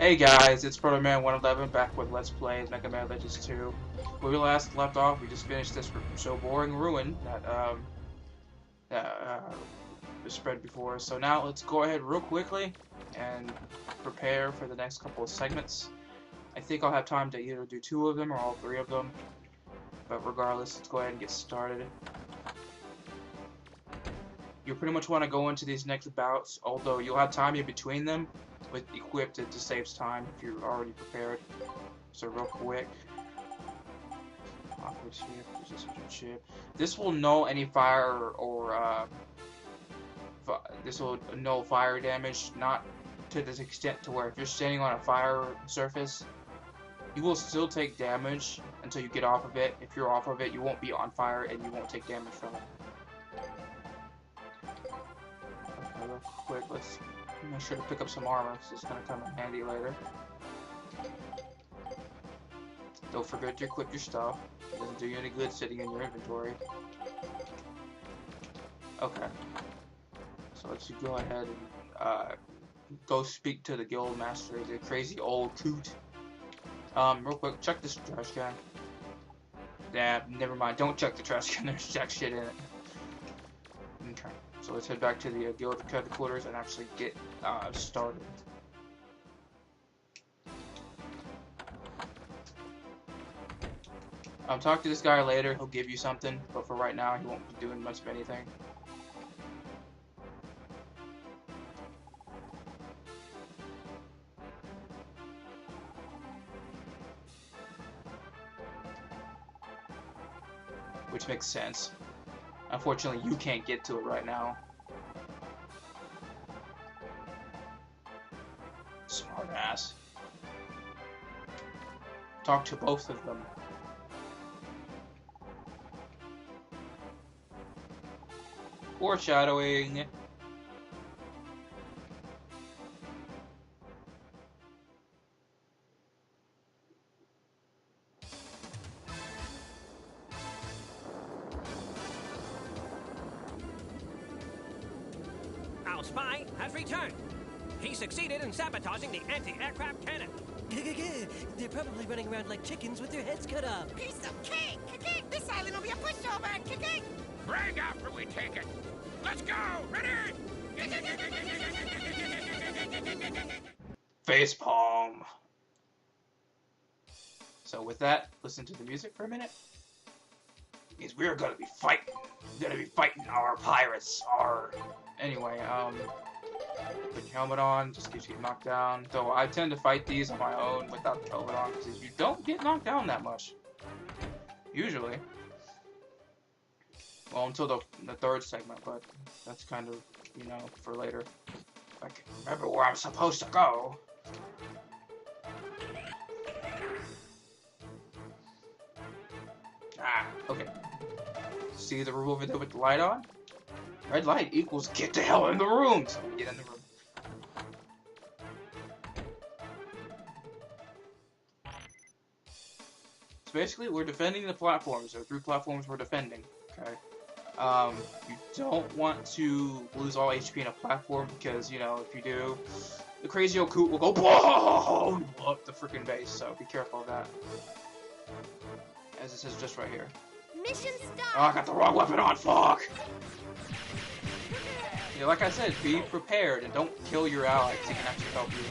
Hey guys, it's Protoman111 back with Let's Play Megaman Legends 2. Where we last left off, we just finished this so boring ruin that was spread before us. So now let's go ahead real quickly and prepare for the next couple of segments. I think I'll have time to either do two of them or all three of them. But regardless, let's go ahead and get started. You pretty much want to go into these next bouts, although you'll have time in between them with equipped to save time if you're already prepared. So real quick. Awkward ship, resistant ship. This will null any fire or this will null fire damage, not to this extent to where if you're standing on a fire surface, you will still take damage until you get off of it. If you're off of it, you won't be on fire and you won't take damage from it. Okay, real quick, let's make sure to pick up some armor, so it's gonna come in handy later. Don't forget to equip your stuff. It doesn't do you any good sitting in your inventory. Okay. So let's go ahead and go speak to the guild master, the crazy old coot. Real quick, check this trash can. Nah, never mind. Don't check the trash can. There's jack shit in it. Okay. So let's head back to the guild headquarters and actually get started. Talk to this guy later. He'll give you something, but for right now, he won't be doing much of anything. Which makes sense. Unfortunately, you can't get to it right now. Smart ass. Talk to both of them. Foreshadowing. Our spy has returned. He succeeded in sabotaging the anti-aircraft cannon. They're probably running around like chickens with their heads cut off. Piece of cake! This island will be a pushover! Brag after we take it! Let's go! Ready? Facepalm. So with that, listen to the music for a minute. Because we're gonna be fighting. We're gonna be fighting our pirates. Anyway, put your helmet on, just gets you knocked down. Though I tend to fight these on my own without the helmet on, because you don't get knocked down that much. Usually. Well, until the third segment, but that's kind of, you know, for later. I can remember where I'm supposed to go. Okay. See the room over there with the light on? Red light equals get the hell in the room! So get in the room. So basically, we're defending the platforms. There are 3 platforms we're defending. Okay. You don't want to lose all HP in a platform because, you know, if you do, the crazy old coot will go whoa and blow up the freaking base. So be careful of that. As it says just right here. Mission start! Oh, I got the wrong weapon on. Fuck. Yeah, like I said, be prepared and don't kill your allies. They can actually help you.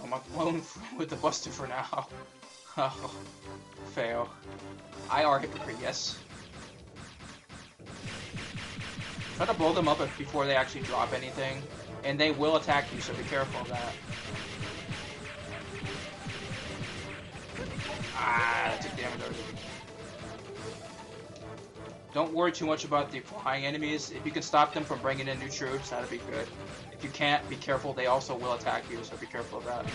I'm alone with the Buster for now. Oh, fail. IR hypocrite, yes. Try to blow them up before they actually drop anything, and they will attack you, so be careful of that. I took damage already. Don't worry too much about the flying enemies. If you can stop them from bringing in new troops, that'd be good. If you can't, be careful. They also will attack you, so be careful of that.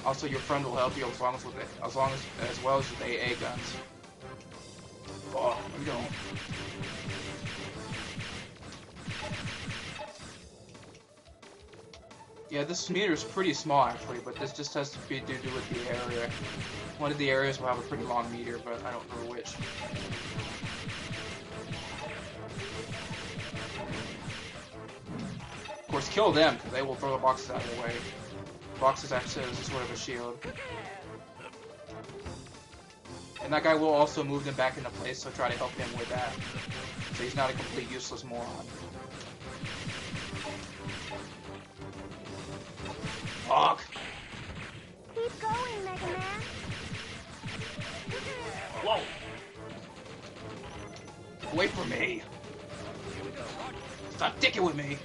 Also, your friend will help you as well as with AA guns. Oh, there we go. Yeah, this meter is pretty small actually, but this just has to be to do with the area. One of the areas will have a pretty long meter, but I don't know which. course, kill them, because they will throw the boxes out of the way. Boxes act as sort of a shield. And that guy will also move them back into place, so try to help him with that. So he's not a complete useless moron. Fuck! Keep going, Megaman. Whoa! Away from me! Stop dicking with me!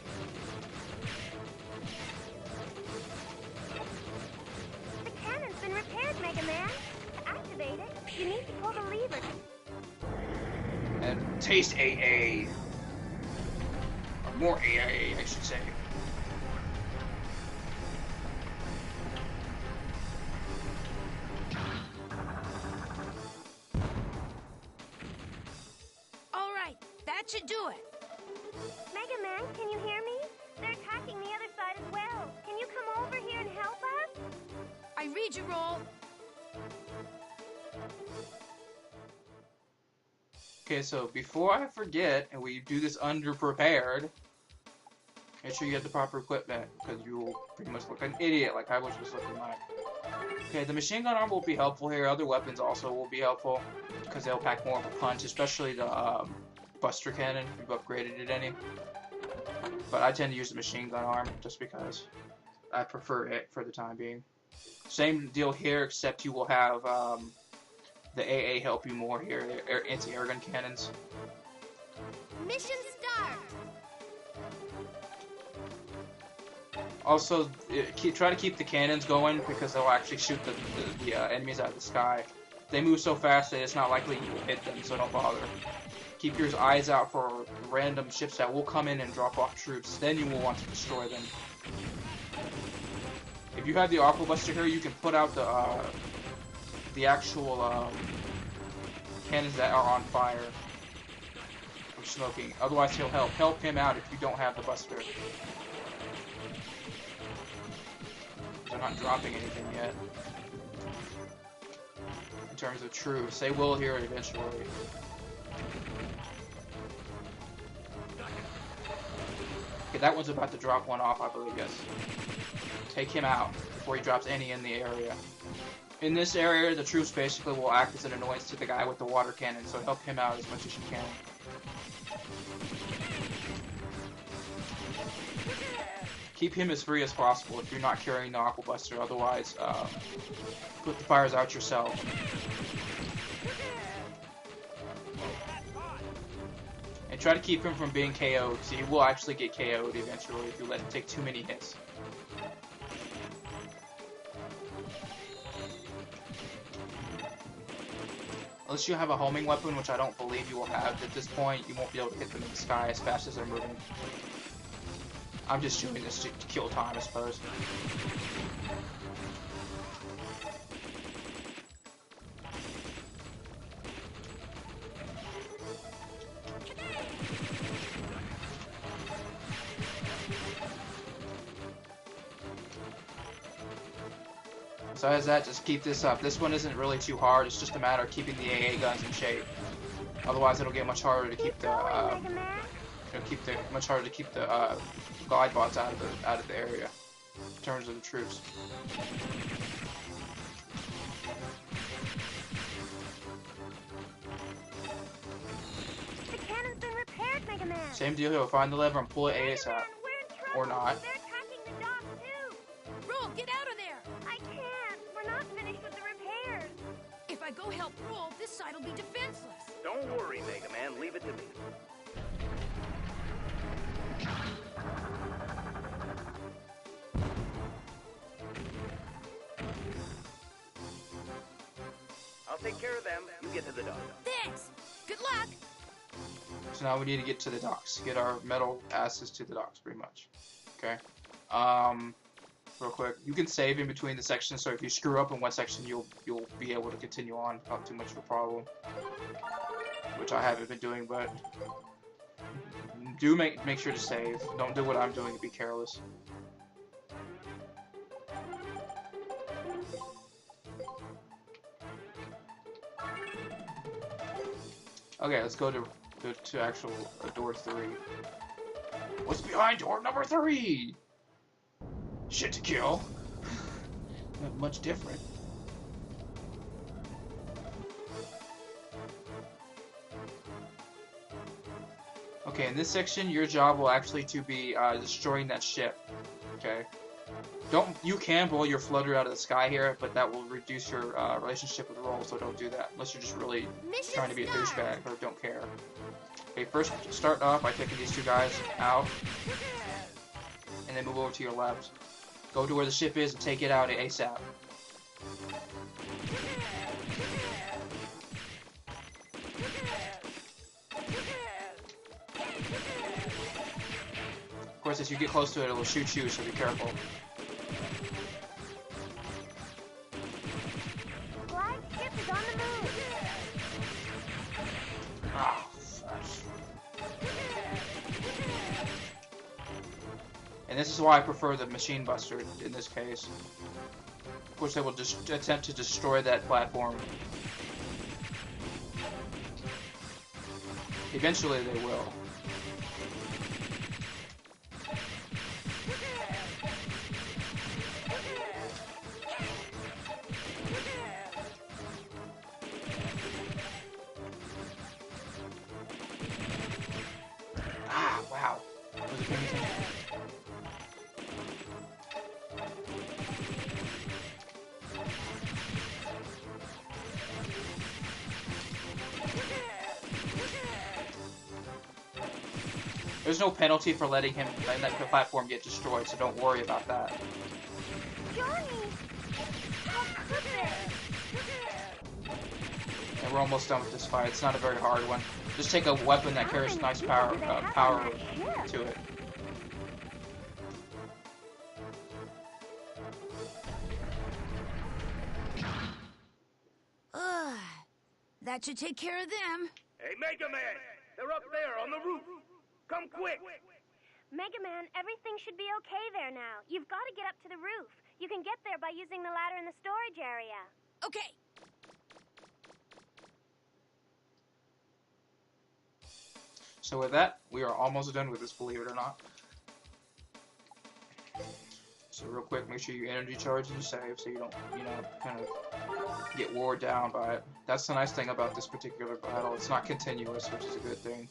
The cannon's been repaired, Megaman. To activate it, you need to pull the lever. And taste AA. Or more AA, I should say. All right, that should do it. Megaman, can you hear me? They're attacking the other side as well. Can you come over here and help us? I read your roll. Okay, so before I forget, and we do this underprepared, make sure you get the proper equipment, because you will pretty much look like an idiot like I was just looking like. Okay, the machine gun arm will be helpful here. Other weapons also will be helpful, because they'll pack more of a punch, especially the Buster Cannon, if you've upgraded it any. But I tend to use the machine gun arm, just because I prefer it for the time being. Same deal here, except you will have the AA help you more here, the anti-air gun cannons. Mission start. Also, try to keep the cannons going because they'll actually shoot the enemies out of the sky. They move so fast that it's not likely you will hit them, so don't bother. Keep your eyes out for random ships that will come in and drop off troops. Then you will want to destroy them. If you have the Aqua Buster here, you can put out the actual cannons that are on fire or smoking. Otherwise, he'll help him out if you don't have the Buster. They're not dropping anything yet. In terms of troops, they will here eventually. Okay, that one's about to drop one off, I believe, yes. Take him out before he drops any in the area. In this area, the troops basically will act as an annoyance to the guy with the water cannon, so help him out as much as you can. Keep him as free as possible if you're not carrying the Aqua Buster, otherwise, put the fires out yourself. And try to keep him from being KO'd, so he will actually get KO'd eventually if you let him take too many hits. Unless you have a homing weapon, which I don't believe you will have at this point, you won't be able to hit them in the sky as fast as they're moving. I'm just doing this to kill time, I suppose. So as that, just keep this up. This one isn't really too hard. It's just a matter of keeping the AA guns in shape. Otherwise, it'll get much harder to keep the glide bots out of the area in terms of the troops. The cannon's been repaired, Megaman. Same deal here. Find the lever and pull it ASAP, or not. They're attacking the dock too. Roll, get out of there! I can't. We're not finished with the repairs. If I go help Roll, this side will be defenseless. Don't worry, Megaman. Leave it to me. I'll take care of them. You get to the dock. Thanks! Good luck! So now we need to get to the docks. Get our metal asses to the docks, pretty much. Okay. Real quick, you can save in between the sections, so if you screw up in one section, you'll be able to continue on without too much of a problem. Which I haven't been doing, but do make sure to save. Don't do what I'm doing and be careless. Okay, let's go to actual door 3. What's behind door number 3? Shit to kill. Not much different. Okay, in this section, your job will actually to be destroying that ship. Okay. You can blow your floater out of the sky here, but that will reduce your relationship with roll, so don't do that unless you're just really trying to be a douchebag or don't care. Okay, first start off by taking these 2 guys out, and then move over to your left. Go to where the ship is and take it out ASAP. Of course, as you get close to it, it will shoot you, so be careful. Glide ship is on the move. Ah, and this is why I prefer the machine buster in this case. Of course, they will just attempt to destroy that platform. Eventually, they will. Ah, wow. Was it paying attention? There's no penalty for letting him let the platform get destroyed, so don't worry about that. Johnny! How could they? And we're almost done with this fight. It's not a very hard one. Just take a weapon that carries nice power to it. That should take care of them. Hey, Megaman! They're up there on the roof! Come quick! Megaman, everything should be okay there now. You've got to get up to the roof. You can get there by using the ladder in the storage area. Okay. So with that, we are almost done with this, believe it or not. So real quick, make sure you energy charge and save so you don't, kind of get wore down by it. That's the nice thing about this particular battle. It's not continuous, which is a good thing.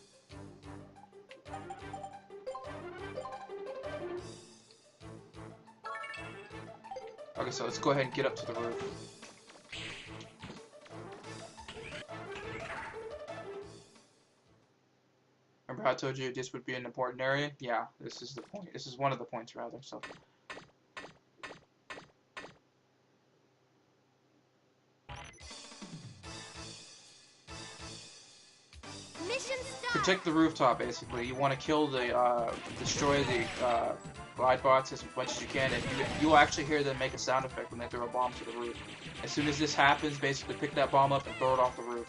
Okay, so let's go ahead and get up to the roof. Remember how I told you this would be an important area? Yeah, this is the point. This is one of the points, rather. So. Mission start. Protect the rooftop, basically. You want to kill destroy the glide bots as much as you can, and you will actually hear them make a sound effect when they throw a bomb to the roof. As soon as this happens, basically pick that bomb up and throw it off the roof.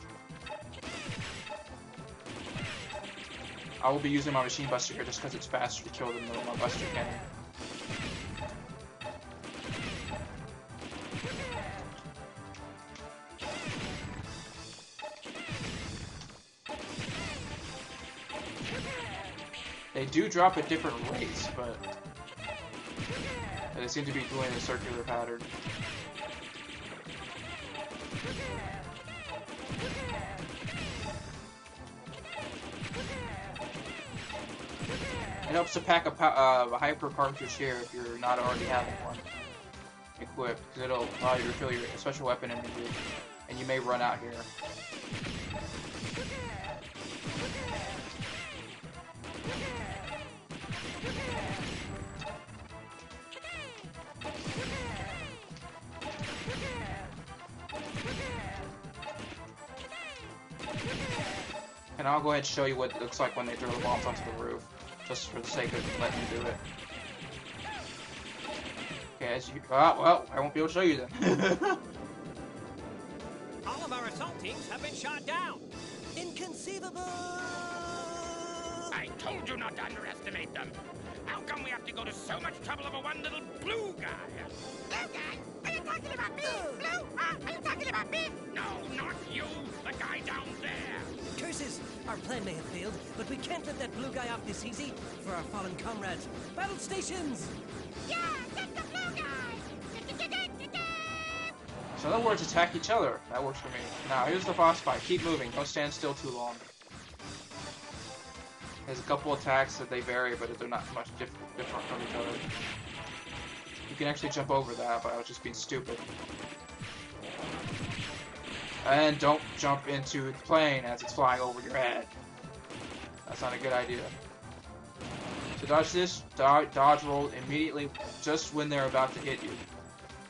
I will be using my machine buster here just because it's faster to kill than my buster cannon. They do drop at different rates, but they seem to be doing a circular pattern. It helps to pack a hyper cartridge here if you're not already having one equipped, because it'll allow you to fill your special weapon inventory, and you may run out here. And I'll go ahead and show you what it looks like when they throw the bombs onto the roof, just for the sake of letting you do it. Okay, as you... well, I won't be able to show you then. All of our assault teams have been shot down. Inconceivable! I told you not to underestimate them. How come we have to go to so much trouble over one little blue guy? Blue guy? What are you talking about me? Blue? Are you talking about me? No, not you. The guy down there. Curses! Our plan may have failed, but we can't let that blue guy off this easy for our fallen comrades. Battle stations! Yeah, get the blue guy! So in other words, attack each other. That works for me. Now, here's the boss fight. Keep moving. Don't stand still too long. There's a couple attacks that they vary, but they're not much different from each other. You can actually jump over that, but I was just being stupid. And don't jump into the plane as it's flying over your head. That's not a good idea. To dodge this, dodge roll immediately just when they're about to hit you.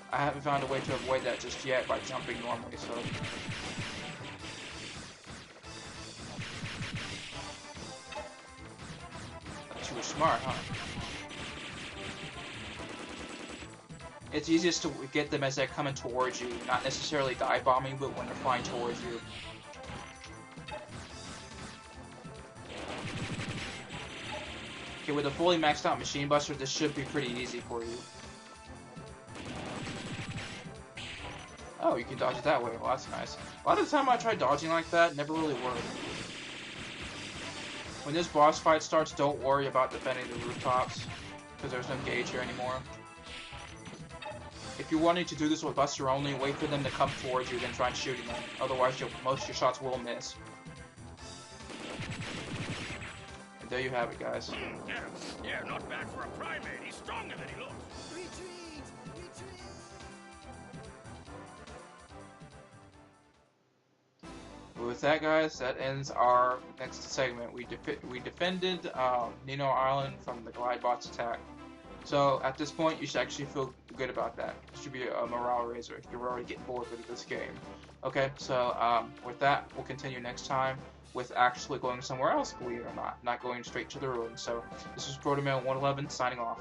I haven't found a way to avoid that just yet by jumping normally, so... But you were smart, huh? It's easiest to get them as they're coming towards you, not necessarily dive bombing, but when they're flying towards you. Okay, with a fully maxed out Machine Buster, this should be pretty easy for you. Oh, you can dodge it that way. Well, that's nice. A lot of the time I try dodging like that, never really worked. When this boss fight starts, don't worry about defending the rooftops, because there's no gauge here anymore. If you're wanting to do this with Buster only, wait for them to come towards you, then try and shooting them. Otherwise, most of your shots will miss. And there you have it, guys. Yeah, not bad for a primate. He's stronger than he looks. Retreat! Retreat! With that, guys, that ends our next segment. We defended Nino Island from the glide bot's attack. So at this point, you should actually feel good about that. It should be a morale raiser if you're already getting bored with this game. Okay, so with that, we'll continue next time with actually going somewhere else, believe it or not going straight to the ruins. So this is Protoman 111 signing off.